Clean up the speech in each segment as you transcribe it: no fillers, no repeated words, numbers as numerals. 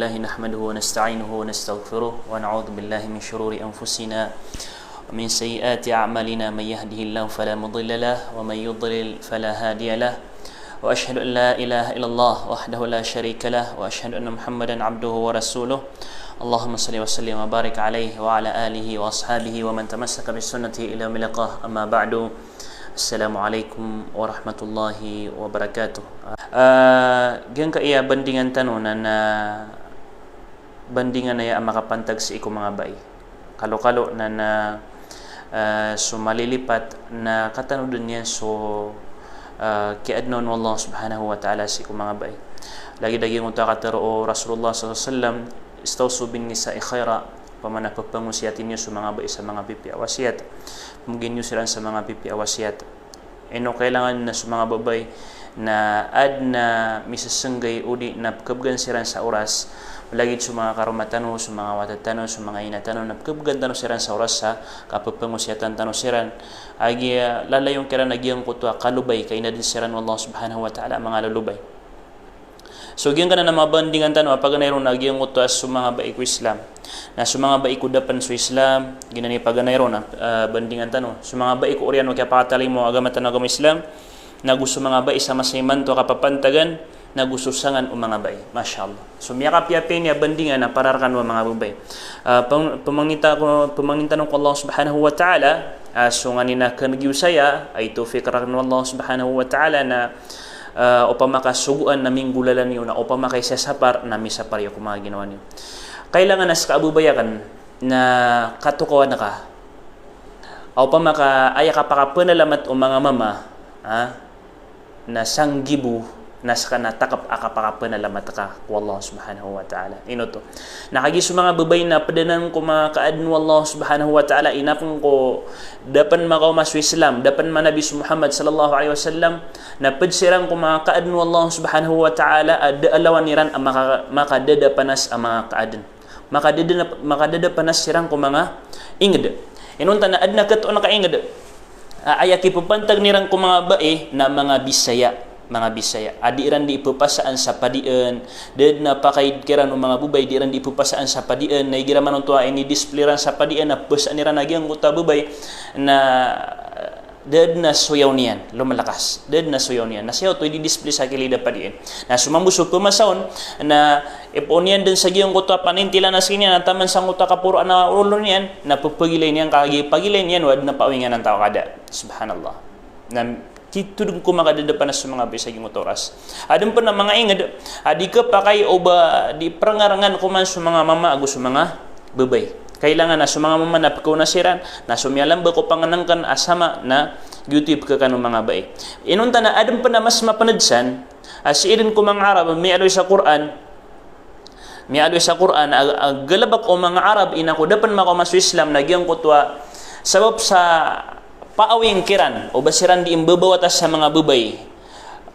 لله نحمده ونستعينه ونستغفره ونعوذ بالله من شرور أنفسنا ومن سيئات أعمالنا من يهده الله فلا مضل له ومن يضلل فلا هادي له وأشهد أن لا إله إلا الله وحده لا شريك له وأشهد أن محمدا عبده ورسوله اللهم صل وسلم وبارك عليه وعلى آله وأصحابه ومن تمسك بسنته إلى يوم اللقاء أما بعد Assalamualaikum warahmatullahi wabarakatuh. Gan ka iya bandingan tanong na bandingan na iya makapantag sa iko mga bay. Kalo-kalo na sumalilipat na katanong dun yan kiadnon Allah subhanahu wa ta'ala sa iko mga bay. Lagi-lagi ng utakataro Rasulullah sallallahu alaihi wasallam istawsu bin nisa'i khaira pamanapagpangusiyatin niyo sa mga bay sa mga pipi awasiyat. Mungkin nyo sila sa mga pipi awasiyat. Ino kailangan na sa mga babay na ad na misasanggay udi na pagkabgan sila sa oras. Malagit sa mga karumatano, sa mga watatano, sa mga inatano na pagkabgan tano sila sa oras sa kapagpangusiatan tano sila. Agi lalayong kira nagyang kutwa kalubay kay na din sila ng Allah subhanahu wa ta'ala mga lalubay. So gyang ka na mabandingan tanong pag mayroon nagyang utas sa mga baik Islam na sa mga baik dapan sa Islam ginani pag mayroon bandingan tanong sa mga baik Oriano kaya pakatali mo agama tanong agama Islam na gusto mga baik sama sa iman to kapapantagan na gusto sangan o mga baik masyaallah. So miyakap-yapin niya bandingan na pararkan wa mga baik pamangita ko Allah subhanahu wa ta'ala so nga nina kanagiyusaya ay to fikran Allah subhanahu wa ta'ala na upamakasuguan na minggulalan niyo na upamakaisyasapar na misapar yung mga ginawa niyo. Kailangan na sa kaabubayakan na katukawan na ka. Upamaka aya ka pakapanalamat o mga mama na sanggibu na sa natakap akapakapanalamat ka ku Allah subhanahu wa ta'ala. Ino to. Nakagi sa mga babay na padanan ko mga kaadno Allah subhanahu wa ta'ala inapon ko dapan makaw mas Islam, dapan manabi si Muhammad sallallahu alaihi wasallam na padsirang ko mga kaadno Allah subhanahu wa ta'ala ad alawan niran ang makadadapanas ang mga kaadan. Makadadapanas sirang ko mga inged. Inunta na ad na kato na kainged. Ayaki pupantag nirang ko mga bae na mga Bisaya adiran di ipupasaan sa padian ded na pakaid kiran ng mga bubay diran di ipupasaan sa padian na igiraman ng tuwa ini displayran sa padian na pusaan nira nagyang kuta bubay na ded na suyaw niyan lumalakas ded na suyaw niyan na siyaw to i-display sa kilida padian na sumambusog pumasaon na iponian din sa giyong kuta panintila na sinya na taman sang kuta kapuro na ulo niyan na pupagilay niyan kagipagilay niyan wad na pawingan ng tao kada subhanallah na kitudong ko makadadapan na sa mga bisag yung oras. Adun pa na mga ingad, adi ka pa kay o ba di prangarangan ko man sa mga mama ago sa mga babay. Kailangan na sa mga mama na pagkaunasiran, na sumyalam ba ko panganangkan asama na YouTube ka kanong mga bay. Inunta na adun pa na mas mapanadsan, as irin ko mga Arab, may aloy sa Quran, galabak o mga Arab, inako dapan makamas Islam, nagyang kutwa, sabab sa paawing kiran o basiran di imbabawatas sa mga bubay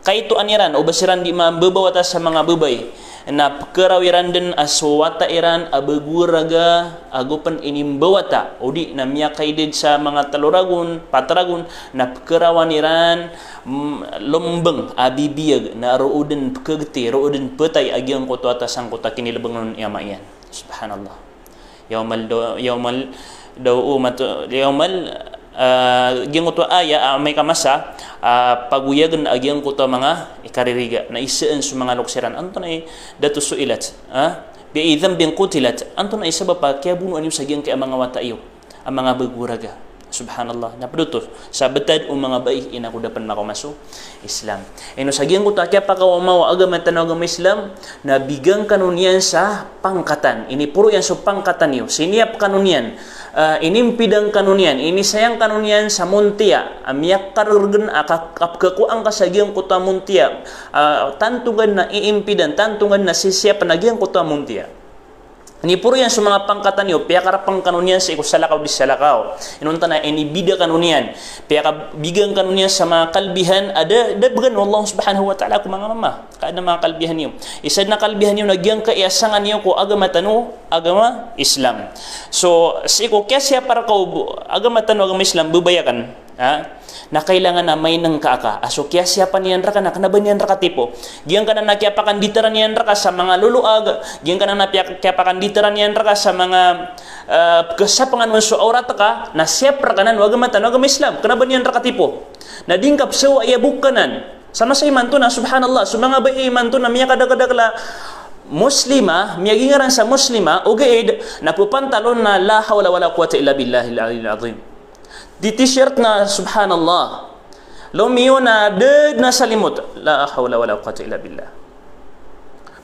kaito aniran o basiran di mambabawatas sa mga bubay na karawiran din aswata iran abaguraga agupan inimbawata o di na miyakaidid sa mga taluragon patragon na karawan iran lombeng abibiyag na roodin kagti roodin petay agyang kutwata sang kuta kinilabang nun yamayan subhanallah yawmal gyang uto aya may kamasa paguyagan agyang kuto mga ikaririga na isaan sa mga luksiran anto na dato suilat bi idam bin qutilat anto na isaba pa kaya bunuan yung sagyang kay mga wata iyo ang mga baguraga subhanallah napaduto sa betad o mga baik ina ko dapan makamasok Islam ino sagyang kuto kaya pa kawamaw agama tanaw agama Islam na bigang kanunian sa pangkatan ini puro yan sa pangkatan niyo siniap kanunian inimpidang kanunian ini sayang kanunian sa muntia amiyak karurgen akapkakuang kasagyang kuta muntia tantungan na iimpidan tantungan na sisiap panagyang kuta muntia ni puro yan sa mga pangkatan niyo piyakarapang kanunian sa ikusalakaw di salakaw inunta na inibida kanunian piyakabigang kanunian sa mga kalbihan ada dabgan Allah subhanahu wa ta'ala ko mga mama kada mga kalbihan niyo isad na kalbihan niyo nagyang kaiasangan niyo ko agama tanu agama Islam so siko kaya siya para ko agama tanu agama Islam bubayakan na kailangan na may nang kaaka. Aso kaya siapa niyan raka na kanaban niyan raka tipo. Giyan ka na nakiapakan diteran niyan raka sa mga luluag. Giyan ka na nakiapakan diteran niyan raka sa mga kesapangan mensu aurat ka na siap rakanan wagamatan wagam Islam. Kanaban niyan raka tipo. Na dingkap sewa iya bukanan. Sama sa iman to na subhanallah. So mga bay iman to na miya kadagala muslima, miya gingaran sa muslima, ugaid na pupantalon na la hawla wala quwata illa billahil aliyyil azim. Di t-shirt na subhanallah lumiyo na ded na salimut la hawla wala quwwata illa billah.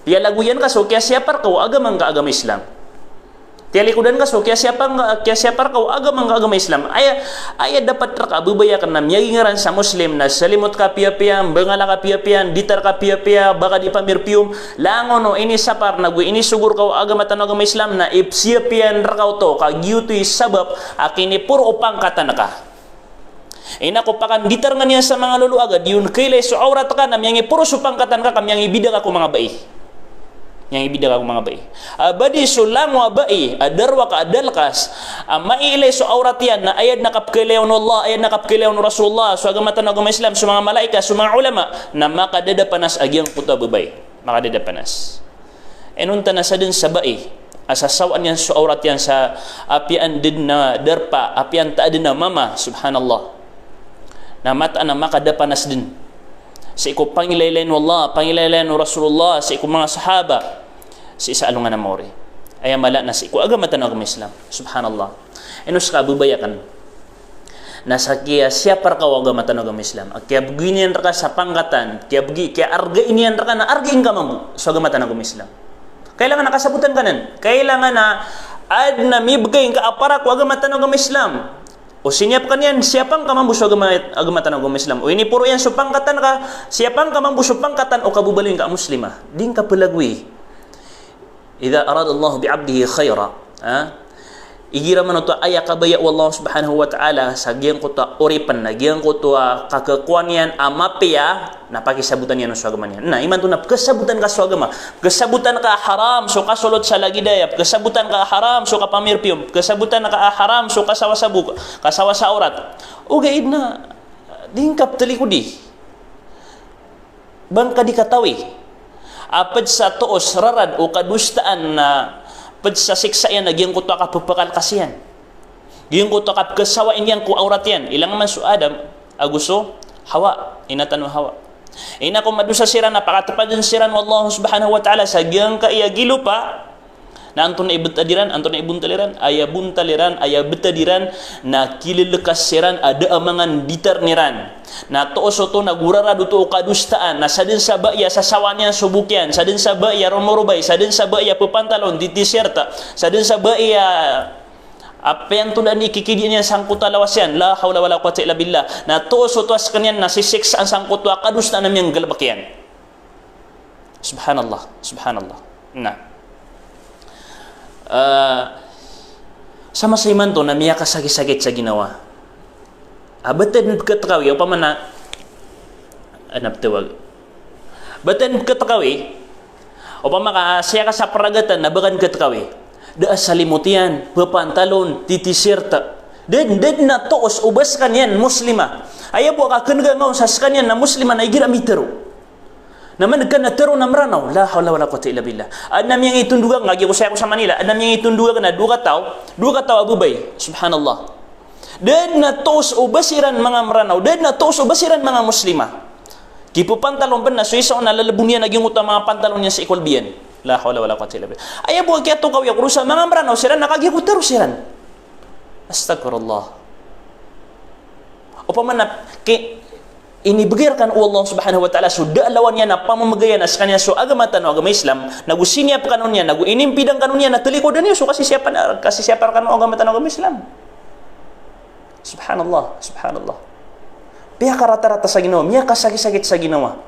Piya laguyan ka so kaya siapar ka agama ka agama Islam. Tiya likudan ka so kaya siapar ka agama Islam. Ay dapat ka bubayakan na miyagingaran sa Muslim na salimut ka piya-piya, bangala ka piya-piya, ditar ka piya-piya, baka di pamirpium, langon no ini sapar na ini sugur ka agama Islam na ipsiya-piyan rakaw to ka giyutoy sabab akini puro pangkatan ka. Ina ko pakan ditar nga niya sa mga luluaga diun kailay so aurat ka na miyangi puro supangkatan ka kamyang ibida ka ko mga bai. Yang ibida ka ko mga bai. Abadi so lango bai adarwa ka adalkas mailay so aurat yan na ayad nakapkilayon Allah, ayad nakapkilayon Rasulullah so agama Islam so mga malaika so mga ulama na makadadapanas agyang puta babay. Makadadapanas. Enunta na sa din sa bai asasawaan yan so aurat yan sa apian din na darpa, apian ta din na mama subhanallah. Na mata na makadapanas din sa iko pangilaylayan wallah, pangilaylayan Rasulullah, sa iko mga sahaba, sa isa alungan na mori. Ay mala na sa iko agamatan ng agama Islam. Subhanallah. Enos ka bubayakan. Nasa kaya siapar ka agamatan ng agama Islam. Kaya buginian ka sa pangkatan, kaya arga inian ka na argain ka mamu sa agamatan ng agama Islam. Kailangan nakasabutan ka nan. Kailangan na ad na mibgain ka aparak agamatan ng agama Islam. O sinyap ka niyan, siapang ka mambuso agamatan ng Islam. O ini puro yan supangkatan ka, siapang ka mambuso pangkatan o kabubalin ka muslima. Din ka palagwi. Idha arad Allah bi'abdihi khayra. Igira man ito ay kabaya Allah subhanahu wa ta'ala sa giyang ko ta oripan na giyang ko to kakakuan yan amapya na pakisabutan yan sa agama niyan. Na iman to na kasabutan ka sa agama. Kasabutan ka haram so kasulot sa lagidayap. Kasabutan ka haram so kapamirpium. Kasabutan ka haram so kasawa sa buka. Kasawa sa aurat. O gaid na dingkap talikudi. Bangka di katawi. Apad sa tuos rarad o kadustaan na pad sa siksa yan, nagyang ko to kapupakal kasiyan. Giyang ko to kapkasawain yan ko aurat yan. Ilang man su Adam, aguso, Hawa, inatano Hawa. Ina ko madusa siran, napakatapad din siran wa Allah subhanahu wa ta'ala sa giyang kaiyagilo pa, na anton na ibutadiran, anton na ibuntaliran, ayabuntaliran, ayabutadiran, na kililikas siran, ada amangan ditarniran. Na tooso to nagurarado to kadustaan na sa din sa baya sa sawanyan subukyan sa din sa baya romorubay sa din sa baya pupantalon di t-shirta sa din sa baya apen to na ni kikidi niya sangkuta lawas yan la hawla wala quwwata illa billah na tooso to as kanyan na si six ang sangkuta kadustaan namyang galbakyan subhanallah subhanallah na sama sa iman to na miya kasagit-sagit sa ginawa. Batan katakawi, o pamana, anap tawag. Batan katakawi, o pamaka, siya ka sa paragatan, nabakan katakawi. Da salimutian, papantalon, titisirta. Den na toos, ubas kanyan, muslima. Ayaw po ka kanagaw sa kanyan na muslima na igiramiteru. Naman ka na tero na maranaw. La hawla wala quwwata illa billah. Adnam yang itunduga, ngagi ko sa Manila, adnam yang itunduga na dua kataw abubay. Subhanallah. Dan na tos o basiran mga maranaw, dan na tos o basiran mga muslima. Kipo pantalon pa na suisa o nalalabun niya naging utang mga pantalon niya sa ikolbiyan. La hawla wala quwwata illa billah. Ayaw po kaya to kawiyak rusa mga maranaw siran nakagikutero siran. Astagfirullah. O pamanap inibigirkan Allah subhanahu wa ta'ala so daalawan niya na pamamagayan as kanya so agamatan o agama Islam nagusinyap kanon niya naguinimpidang kanon niya natalikodan niya so kasi siya kanon agamatan o agama Islam. Subhanallah, subhanallah. Piya ka rata-rata sa ginawa, miya ka sakit-sakit sa ginawa.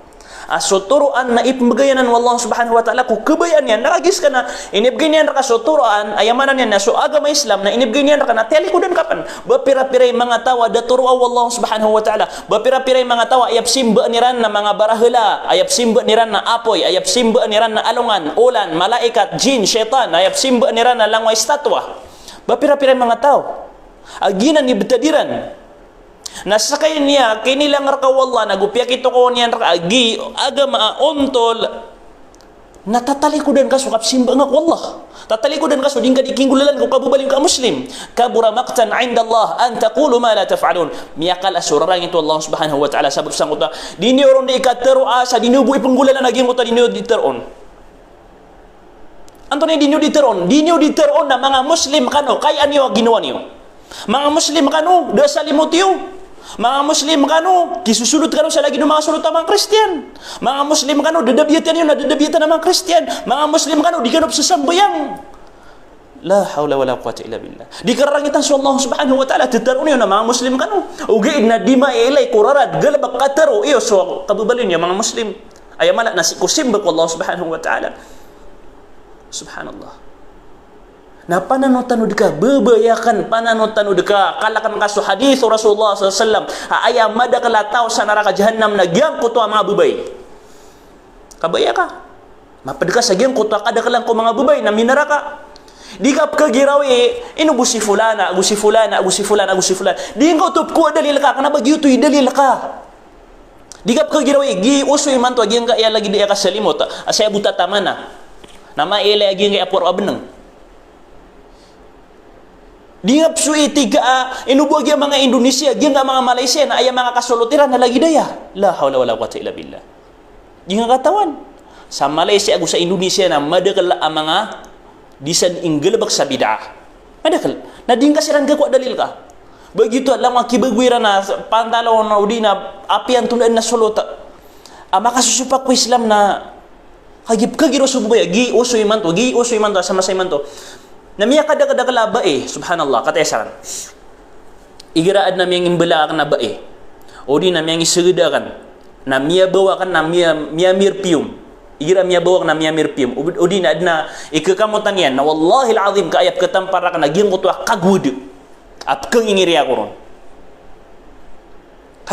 So turuan na ipmagayanan wallahu subhanahu wa ta'ala kung kabayan yan, nakagis ka na, inibigay niyan ka so turuan, ayamanan yan na so agama Islam na inibigay niyan ka na, telikudan kapan, bapira-piray mga tawa, daturuan wallahu subhanahu wa ta'ala, bapira-piray mga tawa, ayap simba niran na mga barahila, ayap simba niran na apoy, ayap simba niran na alungan, ulan, malaikat, jin, syaitan, ayap simba niran na langway statwa, bapira-piray mga tao, aginan ni betadiran, Nasakay niya, kinilang raka wallah, nagupiyak ito ko niyan raka, agi, agama, ontol, natatalikudan ka so kapsimba nga wallah. Tatalikudan ka so din ka dikinggulalan ko kabubaling ka muslim. Kabura maqtan 'inda Allah an taqulu ma la taf'alun. Miyakal asurarang ito Allah subhanahu wa ta'ala sabab sang uta. Dinyo ron di ikatero asa dinyo buhi penggulalan naging uta dinyo diteron. Antone dinyo diteron na mga muslim kano kay anyo ginawa niyo. Mga muslim kano da salimot yo. Mga muslim kano kisusulot kano sa lagi ng mga sulot ng mga Kristiyan. Mga muslim kano dadabyatan yun na dadabyatan ng mga Kristiyan. Mga muslim kano di kanop sa sambayang. La hawla wala quwwata illa billah. Di karangitan sa Allah subhanahu wa ta'ala titaron yun na mga muslim kano. Ugi na di mailay kurarad galabak kataro iyo so kabubalin niya mga muslim. Ayamala na si kusimba ko Allah subhanahu wa ta'ala. Subhanallah. Na pananotanud ka, bebayakan pananotanud ka, kalakan ka sa hadith Rasulullah SAW, ayam mada kalataw sa neraka jahannam na giyang kuto ang mga bubay. Kabaya ka. Mapadka sa giyang kuto, kada ka lang ko mga bubay na minaraka. Di ka kagirawi, inubusi fulana, agusi fulana. Di ka utop ko, dalil ka, kanaba giyutoy, dalil ka. Di ka kagirawi, gi usoy man to, giyang ka iya lagi di ka salimot, asaya buta tama na. Nama iya lagi giyang ka apor abenang. Di nga psuiti ka inubuag yung mga Indonesia, yung mga Malaysia na ay mga kasulutiran na lagi daya. La hawla wala quwwata illa billah. Di nga katawan. Sa Malaysia ako sa Indonesia na madakal ang mga disan inggelbak sa bid'ah. Madakal. Na di nga siran ka dalil ka. Begitu lang mga kibagwira na pantalon na udi na apian tundan na sulota. Makasusupak ko Islam na kagiro subaya gi usoy man to sama say man to. Namiya kada kalaba subhanallah katesaran. Igiraad na miyang imbala kan na ba o di na miyang isugda kan na miya bawa kan na miya mirpium. Igira miya bawa kan na miya mirpium o di na adna ikakamutan yan na wallahi alazim kaayap katampara kan naging kutu kagud at kang ingiri ako ron.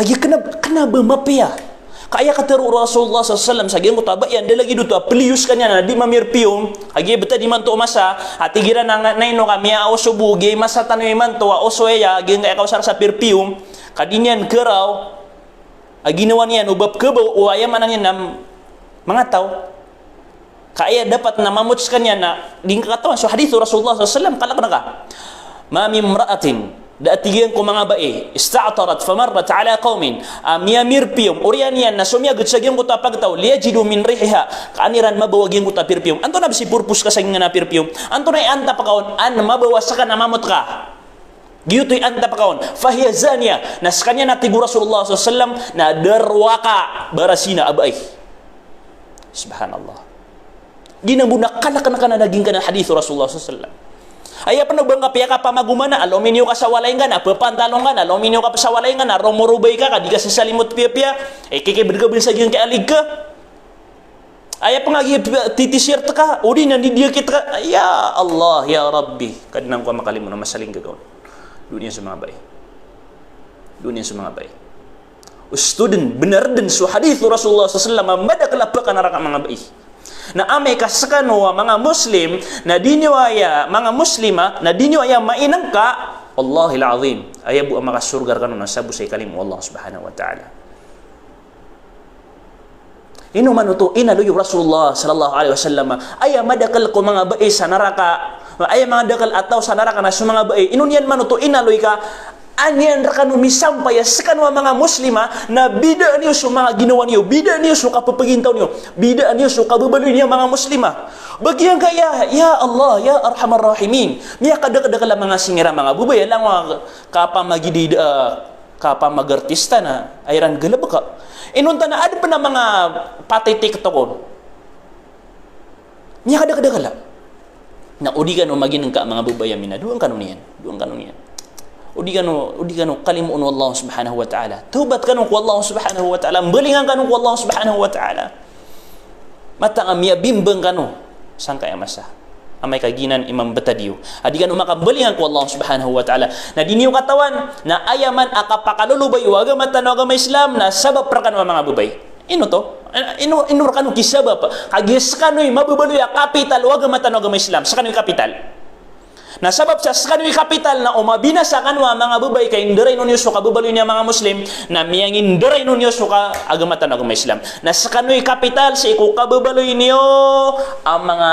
Kaya kana ba mapiya? Kaya katero Rasulullah SAW sa giyang kutaba yan dalagi dito pelius kanya na di mamirpium agi beta di man to masa atigira na naino kami ausubu gi masa tanoy man to osoya gi nga ikaw sa perfume kadinyan keraw aginawan yan ubab kebaw o ayaman yan na mga tao kaya dapat na mamuts kanya na di katawan so hadith Rasulullah SAW kalak na ka ma min imra'atin daatigian ko mga bae ista'tarat famarrat ala qaumin mirpium urian yan na sumiyagud sa giyang kuta pagtaw liyajidu min rihiha kaaniran mabawa giyang kuta perfume anto na si purpose ka sa nga na perfume anto na anta pakaon an mabawa sa ka na mamot ka giyutoy anta pakaon fahiya zaniya nas kanya na tigu Rasulullah SAW na darwaka barasina abay subhanallah ginabuna kalak na naging ka na hadith Rasulullah SAW. Ay pa nagbangga piya ka pa magumana aluminyo ka sa walay nga na papantalon nga na aluminyo ka pa sa walay nga na romorubay ka di ka sa salimot piya kikibirgabil sa giyang kaalig ka ay pa nga titishirt ka o di nandidiyakit ka ya Allah ya Rabbi kadinang ko makalimon na masaling gagawin dunia sa mga bay student benar din so hadith Rasulullah SAW madakalapakan naraka mga bay na amay kasakano mga Muslim na dinyo mga Muslima na dinyo mainang ka Allahil azim ayabu ang makasurgar kanon na sabu sa ikalim Allah subhanahu wa ta'ala ino manuto inaluyo Rasulullah sallallahu alaihi wasallam ay madakal ko mga bae sa naraka ay mga dakal ataw sa naraka na sa mga bae inon yan manuto inaloy ka anyan rakanu misampay sa kanwa mga Muslima na bida niyo sa mga ginawa niyo, bida niyo sa kapapagintaw niyo, bida niyo sa kababaloy niyo mga Muslima. Bagyan kaya, ya Allah, ya Arhamar Rahimin. Miya kada-kada mga singira mga bubay, lang mga kapamagidid, kapamagartista na ayran galab ka. Inunta na ada pa na mga patitik to ko. Miya kada-kada na udi ka no maginang ka mga bubay mina, duang kanunian. Udi kanu kalimun Allah subhanahu wa ta'ala taubat kanu ku Allah subhanahu wa ta'ala belingan kanu ku Allah subhanahu wa ta'ala mata amia bimbang kanu sangka ya masa amay kaginan imam betadiyo adi kanu makabelingan ku Allah subhanahu wa ta'ala na diniyo katawan na ayaman akapakalulubay agama tano agama Islam na sabab prakan mga bubay ino kanu kisabab kagis kanu mabubaloy kapital agama tano agama Islam sa kanu kapital Na sabab sa kanwi kapital na umabina sa kanwa mga babay kay indiray nun yuso kababaloy niya mga Muslim na miyang indiray nun yuso ka agamatan agama Islam. Na sa kanwi kapital sa iku kababaloy niyo ang mga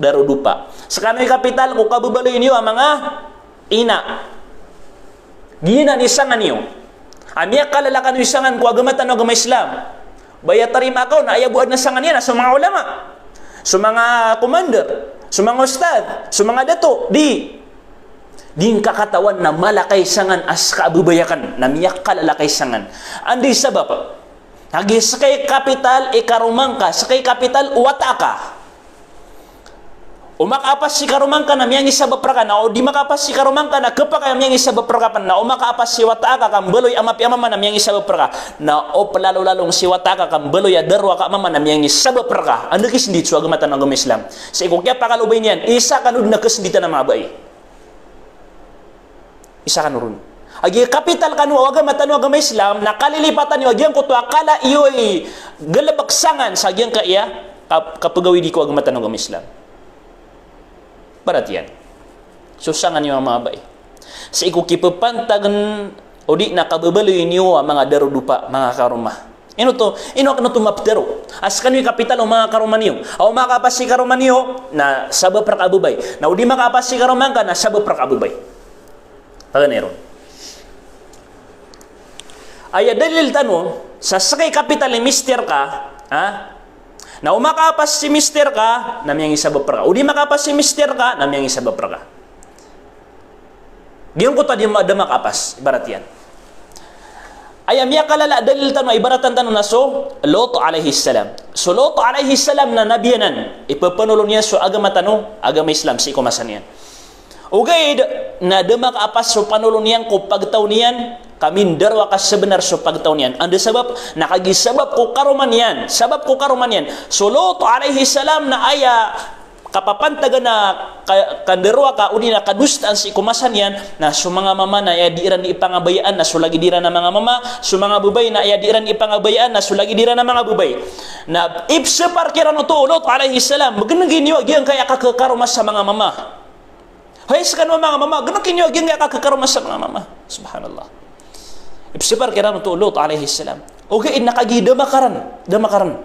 darudupa. Sa kanwi kapital ko kababaloy niyo ang mga ina. Gina ni sangan niyo. Amiya kalalakan ni sangan ko agamatan agama Islam. Bayatarim ako na ayabuad na sangan niya sa mga ulama, sa mga commander, sa mga ustad, sa mga dato, di kakatawan na malakay sangan as kaabubayakan, na miyak kalalakay sangan. Andi sabab, hagi sakay kapital, ikarumang ka, sakay kapital, uwata ka. Umakapas si karumang ka na miyang isabab ka na, o di makapas si karumang ka na kapag miyang isabab ka na, umakapas si wata ka, kambaloy amapi amama na miyang isabab ka na, o palalo-lalong si wata ka, kambaloy adarwa ka amama na miyang isabab ka. Ano kisindit so agamatan ng agama Islam? Sa ikukya pakalubay niyan, isa kanud na kasinditan na mga bay. Isa kanurun. Agi kapital kanu agamatan ng agama Islam, na kalilipatan niyo, agyang kuto akala iyo ay galabaksangan sa agyang kaya, kapagawi di ko agamatan ng agama Islam. Barat yan. Susangan niyo ang mga bay. Sa ikukipapantagan o di nakababaloy niyo ang mga darudupa, mga karumah. Ino ako na tumapdaro. As kanu kapital o mga karumah niyo. O makapas si karumah niyo na sabab prakabubay. Na o di makapas si karumah ka na sabab prakabubay. Paganero. Ay dalil tano, sa sakay kapital ni mister ka, ha? Na umakapas si mister ka, namiyang isabab ka. O di makapas si mister ka, namiyang isabab ka. Diyan ko tadi ada makapas, ibarat yan. Ayam ya kalala dalil tanong, ibaratan tanong na so, Lot alaihi salam. So Lot alaihi salam na nabiyanan, ipapanulong niya so agama tanong, agama Islam, si kumasan yan. Ugay na demakapas so panulong niyan ko pagtaw niyan, kami darwa ka sebenar so pagtaw niyan. Anda sabab nakagisabab ko karuman yan. Sabab ko karuman yan. So Lot alaihi salam na aya kapapantaga na kanderwa ka uni na kadustaan si kumasan yan na so mga mama na ya diiran ipangabayaan na so lagi dira na mga mama, so mga bubay na ya diiran ipangabayaan na so lagi dira na mga bubay. Na ipse parkiran to Lot alaihi salam magnang ginyo gyang kaya kakakarumas sa mga mama. Hay sa kanwa mga mama, ganun kinyo gyang kaya kakakarumas sa mga mama. Subhanallah. Ipsipar kira to Lot alaihi salam. Okay, nakagida damakaran.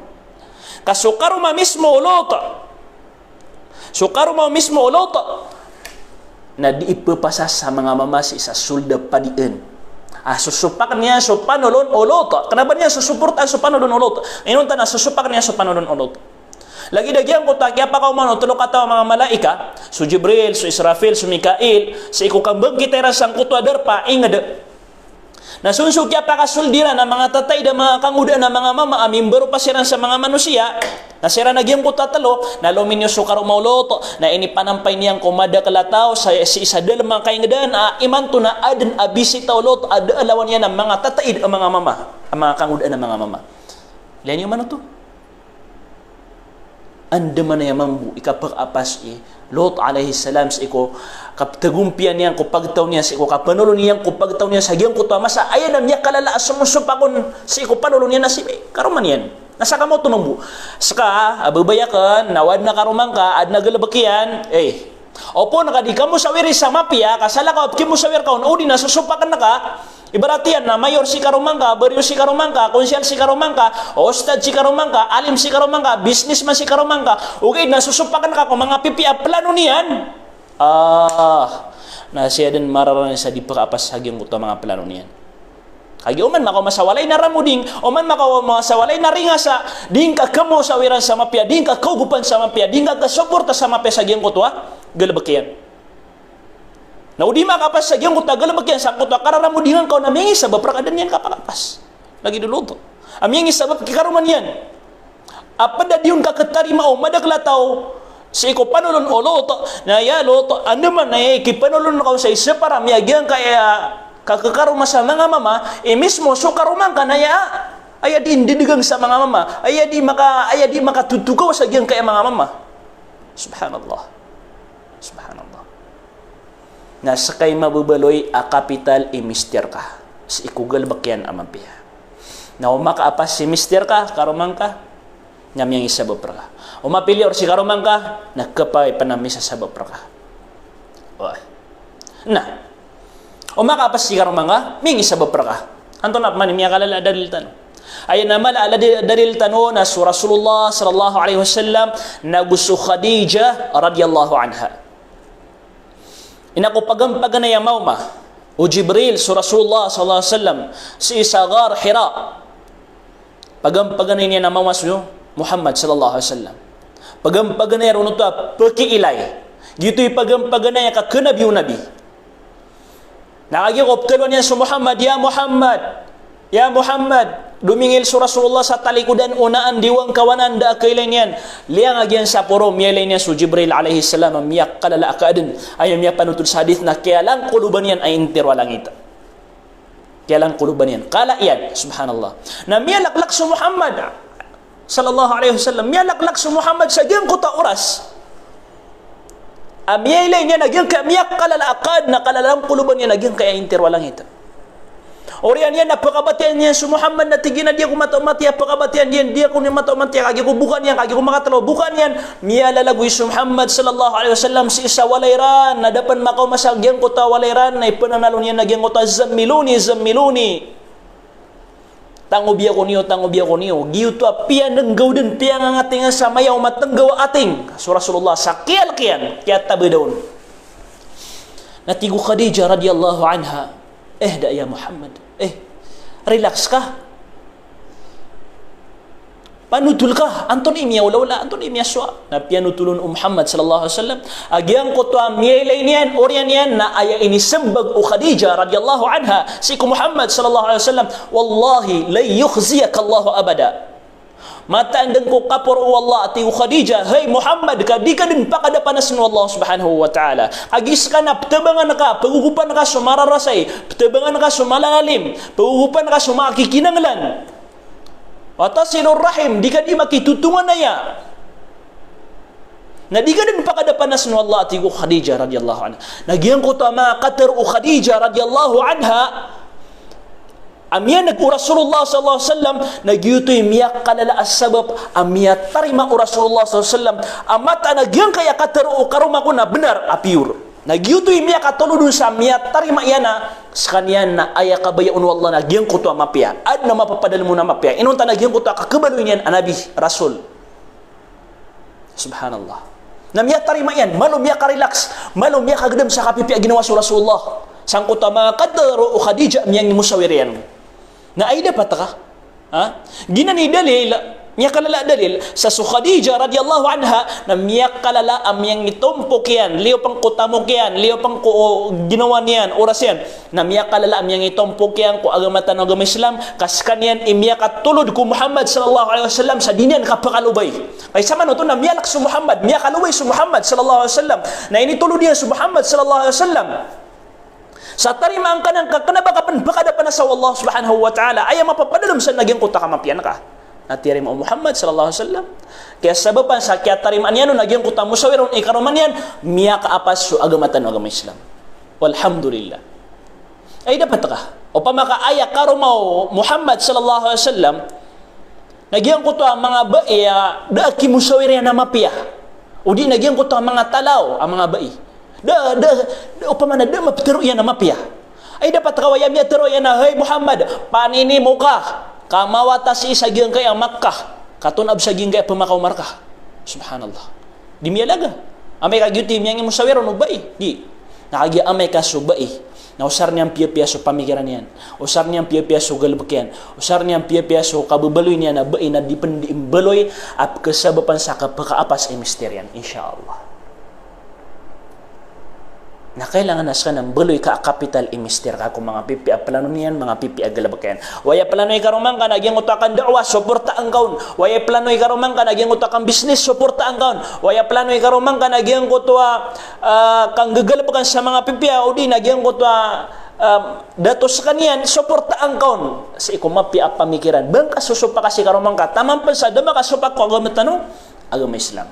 Kasukaruma mismo Lot. Sukaruma mismo Lot. Na diipapasa sa mga mama sa isa sulda padiin. Susupakan niya so panolon Lot. Kenapa niya susuportan so panolon Lot? Ngayon na susupakan niya so panolon Lot. Lagi dagyan ko ta kaya pa ka umano tulo ka mga malaika, so Jibril, so Israfil, so Mikail, sa ikukambang kitera sang kutwadar pa ingad. Nasunsog kaya pa kasuldira na mga tatay da mga kanguda na mga mama amimbero pa siran sa mga manusia. Nasira nagyang ko tatalo na luminyo so karumauloto na inipanampay niyang kumada kalataw sa si isadal mga kaingadan imanto na adan abisita ulot ada alawan niya ng mga tatay ang mga mama, ang mga kanguda ng mga mama. Lian yung mano to? Anda man na mambu ikapag-apas Lot alaihi salam sa iko kaptagumpian niyan ko pagtaw niya sa iko kapanulo niyan ko pagtaw niya sa giyang ko tama sa ayan niya kalala sumusupakon sa iko panulo niya na si karuman yan nasa kamo tumambu saka ababayakan nawad na karumang ka ad nagalabakyan opo nakadi kamo sawiri sa mapya kasala ka kimo sawir ka udi na susupakan na ka. Ibaratian na mayor si karumangka, baryo si karumangka, konsyal si karumangka, ostad si karumangka, alim si karumangka, businessman si karumangka. Okay, nasusupakan ka kung mga PPA plano niyan. Na siya din mararoon sa di pagkapas hagyang kuto mga plano niyan. Kaya oman makaw masawalay na ramuding, oman makaw masawalay na ringasa, ding ka kamo sawiran sa mapya, ding ka kaugupan sa mapya, ding ka kasuporta sa mapya sa hagyang kuto galabakyan. Na udi makapas sa giyang kutagal bagyan sa kuta kararamu dingan kau na mingi sabab prakadan yan kapakapas. Lagi dulu to. Amingi sabab kikaruman yan. Apa da diun ka katarima o madaglataw sa iko panulon Lot na ya Lot ando man na ikipanulon kau sa isa para miagyan kaya kakakaruma sa mga mama mismo so karuman ka na ya aya din didigang sa mga mama aya di makatutukaw sa giyang kaya mga mama. Subhanallah. Na sakay mabubaloy a kapital mister ka sa ikugal bakyan amampiya na umakaapas si mister ka karumang ka nyam yang isabab ka umapili or si karumang ka nagkapay panami sa sabab ka Wah. Nah, umaka pas sigar mga mingi sa beberkah. Anton apa man miya kalala dalil tanu. Ay nama la dalil tanu na Rasulullah sallallahu alaihi wasallam nagusu Khadijah radhiyallahu anha. Inaku pagam-paganay mauma o Jibril su Rasulullah sallallahu alaihi wasallam si Sagar Hira. Pagam-paganay niya na mauma su Muhammad sallallahu alaihi wasallam. Pagam-paganay ron to pakiilay. Gito'y pagam-paganay ka kanabiyo nabi. Nakagikoptelo niya sa Muhammad, Ya Muhammad, dumingil sa Rasulullah sa talikudan unaan diwang kawanan da kailan yan. Liang agyan sa puro, miyalay niya sa Jibril alaihi salam, miyak kalala akaadin. Ayaw miyak panutul sa hadith na kaya lang kuluban yan ay intir walang ita. Kaya lang kuluban yan. Kala yan, subhanallah. Na miyalaklak sa Muhammad, sallallahu alaihi wasallam, miyalaklak sa Muhammad sa diyang kuta oras. Amiyay niya nagyang kamiyak kalalaakad na kalalang kuluban niya nagyang kaya inter walang ito. Oriyan yan napakabatian niya sa Muhammad na tigina dia ko mataumatiya pakabatian dia ko ni mataumatiya kagi ko bukan yan kagi ko makatalo bukan yan miya lalagoy sa Muhammad sallallahu alaihi wasallam si isa walayran na dapan makaw masagyan ko ta walayran na ipananalo niya nagyang ko ta zammiluni tango biya ko niyo giyo to pian nenggaw din pian ang ating sa mayaw matenggaw ating so Rasulullah sakil kian kaya tabi daun natigo Khadijah radhiyallahu anha da ya Muhammad relax ka panutul ka anton imya wala anton imya swa na pianutulun Muhammad sallallahu alaihi wasallam agyang ko to amyelay niyan oryan yan na aya ini sembag o Khadijah radhiyallahu anha si Muhammad sallallahu alaihi wasallam wallahi la yukhziyaka Allah abada mata andang ko kapor wallah ati Khadijah hey Muhammad ka di ka din pakadapanas ng Allah subhanahu wa ta'ala agis ka na ptabangan ka pagugupan ka sumararasay ptabangan ka sumalalim pagugupan ka sumakikinanglan watasilur rahim di ka di makitutungan na ya na di ka din pakadapanas ng Allah ati Khadijah radhiyallahu anha nagyang ko ta mga kater o Khadijah radhiyallahu anha amyan nag Rasulullah sallallahu alaihi wasallam nagyutoy miyak kalala as-sabab amya tarima Rasulullah sallallahu alaihi wasallam amata nagyang kaya kater o karuma ko na benar apiur nagyutoy miyak katuludun sa miyak tarima yana sa kanyan na aya kabayaun wallah nagyang ko to mapya ad na mapapadal mo na mapya inunta nagyang ko to kakabalo niyan anabi Rasul subhanallah na miyak tarima yan malum miyak relax malum miyak kagdam sa kapipi ginawa sa Rasulullah sang ko to mga kater o Khadijah miyang musawir yan na ay dapat ka ginani dalil miyak kalala dalil sa Khadijah radhiyallahu anha na miyak kalala amyang itumpok yan liyo pang kutamok yan liyo pang ginawa niyan oras yan na miyak kalala amyang itumpok yan ko agamatan agama Islam kaskan yan imiyak at tulod ko Muhammad sallallahu alaihi wasallam sa dinyan kapakalubay kay sama no to na miyalak sa Muhammad miyak kalubay sa Muhammad sallallahu alaihi wasallam na initulod niya sa Muhammad sallallahu alaihi wasallam sa tarimang ka ng kakanabakapan bakadapan na sa Allah subhanahu wa ta'ala ay mapapadalom sa naging kuta kamapian ka natirim o Muhammad sallallahu alaihi wasallam kaya sababan sa kaya tariman yan naging kuta musawirun ikaruman yan miya kaapas so agamatan o agama Islam walhamdulillah ay dapat ka o pamakaaya karumaw Muhammad sallallahu alaihi wasallam naging kuta mga bae daaki musawir yan na mapiya o di naging kuta mga talaw ang mga bae upamana maptero yan na mapya ay dapat kawayam ya tero yan na hey Muhammad panini mo ka kamawata si isagyang kay ang Makkah katunab sa ginggay pamakaw marka subhanallah di miyalaga amay kagyuti miyang musawiro no bai di nakagya amay ka so bai na usar niyang piya-piya so pamikiran yan usar niyang piya-piya so galbakyan usar niyang piya-piya so kababaloy niya na bai na dipendi imbaloy at kasabapan sa kapakaapas ay misteryan insyaallah na kailangan na sa ng baloy ka kapital imister ka kung mga pipi plano niyan mga pipi agalabakayan waya planoy karumang ka nagyang utakan da'wa suporta ang kaun waya planoy karumang ka nagyang utakan business suporta ang kaun waya planoy karumang ka nagyang kutwa kang gagalabakan sa mga pipi o di nagyang kutwa datos kaniyan suporta ang kaun sa ikumapi pamikiran bang kasusupa kasi karumang ka tamang pansa dama kasupak ko agama tanong agama Islam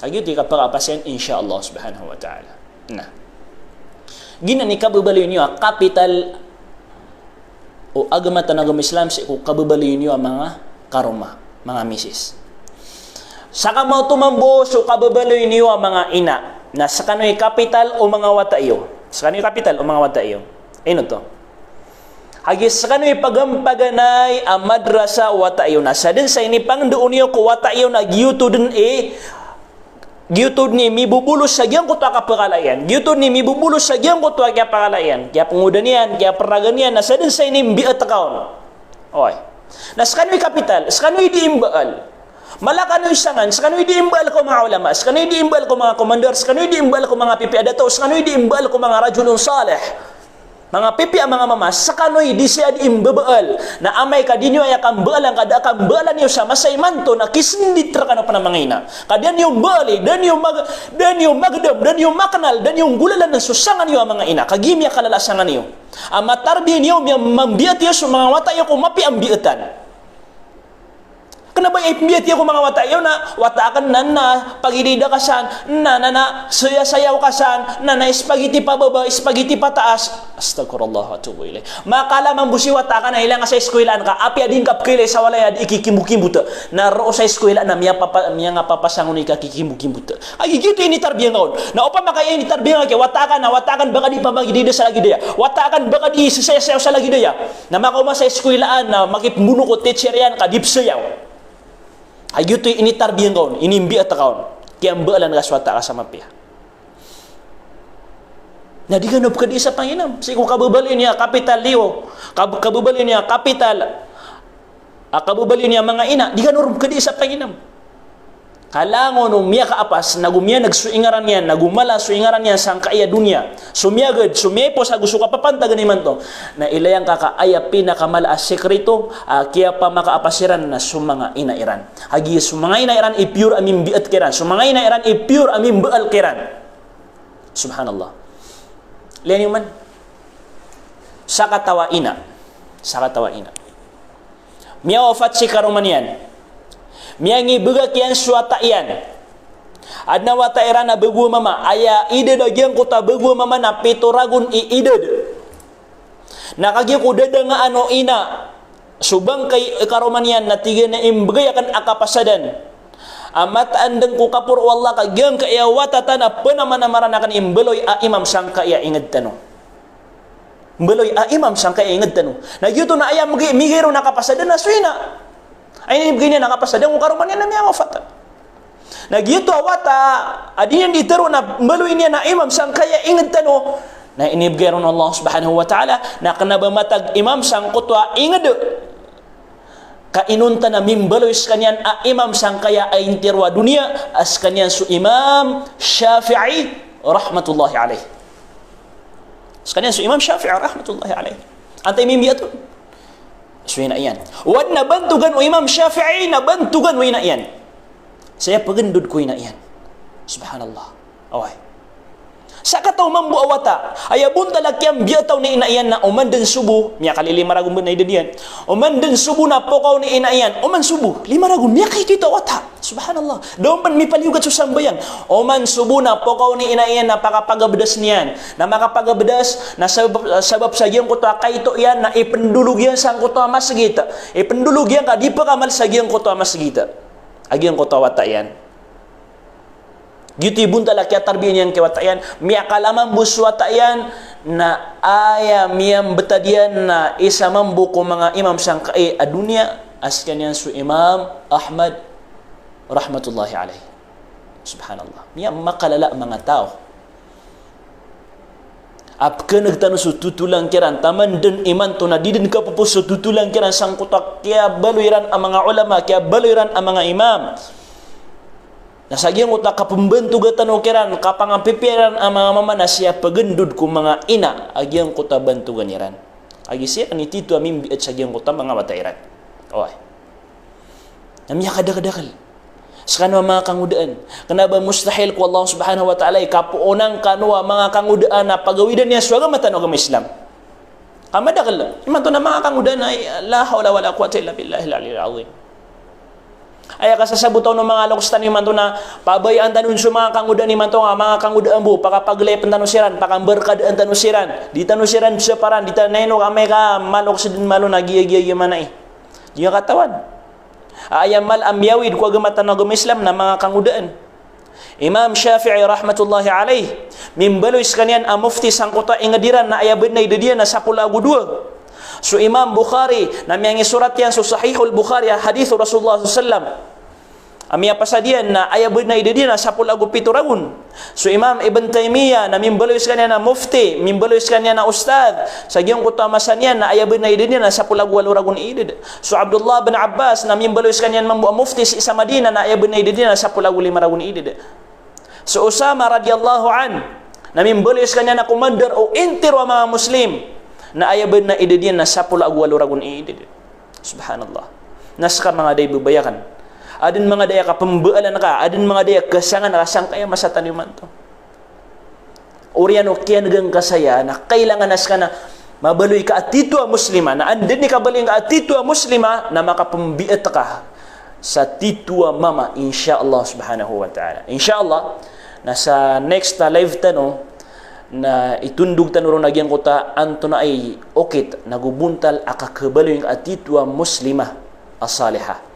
agyo di ka pakapasin insyaallah subhanahu wa ta'ala na gina ni kababaliw niyo kapital o agamatan agama Islam sa kababaliw niyo mga karuma mga misis saka mo tumambo so kababaliw niyo mga ina na sa kano'y kapital o mga watayo. Sa kano'y kapital o mga watayo. Ino to. Hagi sa kano'y pagampaganay ang madrasa watayo na. Sa din sa inipang doon niyo ko watayo na giyuto din giyutod ni mibubulos sa giyang kutwa kapakalayan. Giyutod ni mibubulos sa giyang kutwa kaya pakalayan. Kaya pangudan niyan, kaya paragan niyan, nasa din sa inimbiat akaon. Okay. Na sa kano'y kapital, sa kano'y diimbaal. Malakano'y sangan, sa kano'y diimbaal ko mga ulama, sa kano'y diimbaal ko mga komandor, sa kano'y diimbaal ko mga pipi adato, sa kano'y diimbaal ko mga rajulun saleh. Mga pipi ang mga mama, sa kano'y di siya diimbabaal, na amay ka dinyo ay akambalan, kada akambalan niyo sa masay manto, na kisinditra ka na pa ng mga ina. Kada niyo bali, dan niyo magdam, dan niyo makanal, dan niyo gulalan ng susangan niyo ang mga ina. Kagimya kalalasangan niyo. Ang matarbi niyo, mambiat niyo sa mga watayo kung mapi ang biatan. Kenapa ipimbiat niyo kung mga watayo na watakan na pagidida kasan, na sayaw kasan, na spaghetti pa baba, spaghetti pa taas. Astagfirullah wa atubu ilaih. Makala mambusi watakan na ilang sa eskwelaan ka, api adin kapkile sa walay ad ikikimbukimbut. Na ro sa eskwelaan na miya nga papasangon ikikimbukimbut. Ay gitu ini tarbiyang kaon. Na upa makaya ini tarbiyang kay watakan baka di pa magidida sa lagi daya. Watakan baka di sayaw sa lagi daya. Na makoma sa eskwelaan na makipmuno ko teacher yan ka dipsayaw. Ayun ito ini tarbiyang kaon, inimbi at kaon. Kaya ang baalan ka swata ka sa mapya. Na di ganap ka di sa Panginam. Kasi kung kabubalin niya, kapital liyo, kabubalin niya, kapital, kabubalin niya mga ina, di ganap ka di sa Panginam. Kalango nung miya kaapas, nagumya nagsuingaran yan, nagumala suingaran yan sang kaaya dunya. Sumiyagad, sumiyapo sa gusto ka papantagan ni man to. Na ilayang kakaaya pinakamala sekreto, kaya pa makaapasiran na sumanga inairan. Hagi sumanga inairan i-pure amin biat kiran. Sumanga inairan i-pure amin baal kiran. Subhanallah. Liyan yung man. Sa katawa ina. Miya wafat si karuman yan. Miyangi buga kian suata iyan. Adna wata era na begu mama aya ide dagyang kota begu mama na pitoragun i ide. Nakagi ko dada nga ano ina subang kay karomanian na tiga na imbagay akan akapasadan. Amat andeng ko kapur wallah kagyang kaya wata tana penaman-amaran akan imbeloy a imam sangka ya inged tano. Imbeloy a imam sangka ya inged tano. Na gyuto na aya migiro nakapasadan na suina. Ay ini begini nakapasada ng karuman niya na miya wafat. Nagyuto awata adiyan ditero na maluin niya na imam sang kaya inged tano na inibgeron Allah subhanahu wa ta'ala na kanabamatag imam sang kutwa inged kainunta na mimbalois kanyan a imam sang kaya ay intirwa dunia as kanyan su imam Syafi'i rahmatullahi alaih. As kanyan su imam Syafi'i rahmatullahi alaih. Antay mimbiatun. So yun na iyan. Wad nabantugan o Imam Syafi'i, nabantugan o yun na iyan. Saya pagandod ko yun na iyan. Subhanallah. Okay. Sa kataw mambu awata, ayabun talakyang biyataw ni inaiyan na umandan subo, miya kalili maragun ba na idadiyan, umandan subo na pokaw ni inaiyan, uman subo, limaragun, miya kayo ito awata. Subhanallah. Doon man may paliugat sa sambayan. Uman subo na pokaw ni inaiyan na pakapagabadas niyan, na makapagabadas, na sabab sa giyang kuto, kaito yan, na ipendulog yan sa kuto masagita. Ipendulog yan ka, di pa kamal sa giyang kuto masagita. Agiyang kuto awata yan. Gitu bunta la kya tarbiyan yang kewatayan miya kalaman buswatayan na aya miyam betadian na isa mambu ko mga imam sang kae adunya askan yan su Imam Ahmad rahmatullahi alaih. Subhanallah. Miya makalala mga tao. Apka nagtano su tutulang kiran taman den iman to na didin ka po su tutulang kiran sang kutak kaya baluiran ang mga ulama kaya baluiran ang mga imam. Nasagyang utak kapembentugatan ukiran kapangampipiran ang mga mama na siya pagendud kung mga ina agyang kuta bantugan iran. Agi siya ni tito amin biat sagyang kuta mga watairan. Okay. Namya kadakadakal. Sekarang mga kangudaan. Kenapa mustahil ku Allah subhanahu wa ta'ala kapuunang kanwa mga kangudaan na pagawidan niya suwaga matan agama Islam. Kamadakal. Iman to na mga kangudaan ay la hawla wala quwwata illa billahil aliyyil azim. Ay kasasabutaw ng mga lokustan ni manto na pabayaan tanun sa mga kangudaan ni manto nga mga kangudaan bu pakapaglay pantanusiran pakamberkadaan tanusiran di tanusiran sa paran di taneno kami ka malok sidin malo na giya mana di katawan ayam mal amyawid ko agamatan ng agama Islam na mga kangudaan Imam Syafi'i rahmatullahi alaih mimbaloy sekalian ang mufti sangkota ingadiran na ayabenay dia na 10 dua. So Imam Bukhari namiangi surat yan so Sahihul Bukhari hadis Rasulullah sallallahu Amia pasadian na ayabenay dia na 10 pituragun. So Imam Ibn Taymiyah na mimbaloy sekalian na mufti, mimbaloy sekalian na ustad sa giyong kutamasan na ayabenay dia na 10 ragun idid. So Abdullah bin Abbas na mimbaloy sekalian mambu mufti sa Madinah na ayabenay dia na 10 ragun idid. So Usama radhiyallahu an na mimbaloy sekalian na komandar o intir wa mga muslim na ayabenay dia na 10 ragun idid. Subhanallah. Naska mga day bubayakan. Adin mga daya ka pembaalan ka, adin mga daya kasangan rasang kaya masatan yung manto. Oriano kaya nagang kasaya na kailangan nas ka na mabaloy ka at tito ang muslima, na andin ni kabaling ka at tito ang muslima na makapambiat ka sa tito ang mama, insyaAllah subhanahu wa ta'ala. InsyaAllah, nasa next na live tanong, na itundog tanong nagyan ko ta, anto na ay okit, nagubuntal akakabaloy ka at tito ang muslima as-salihah.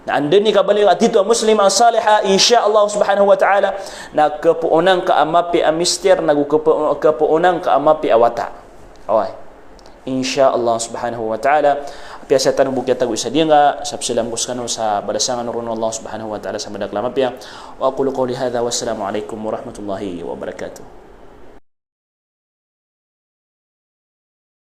Na andun ni kabalik at dito ang muslim ang saliha insyaallah subhanahu wa ta'ala nagkapuunang kaamapi ang mister nagkapuunang kaamapi awata away insyaallah subhanahu wa ta'ala piasa tanong bukya tago isa dia nga sabsilam kuskano sa balasangan ron Allah subhanahu wa ta'ala sa madaklam apya wa aqulu qawli hadha wassalamu alaikum warahmatullahi wabarakatuh.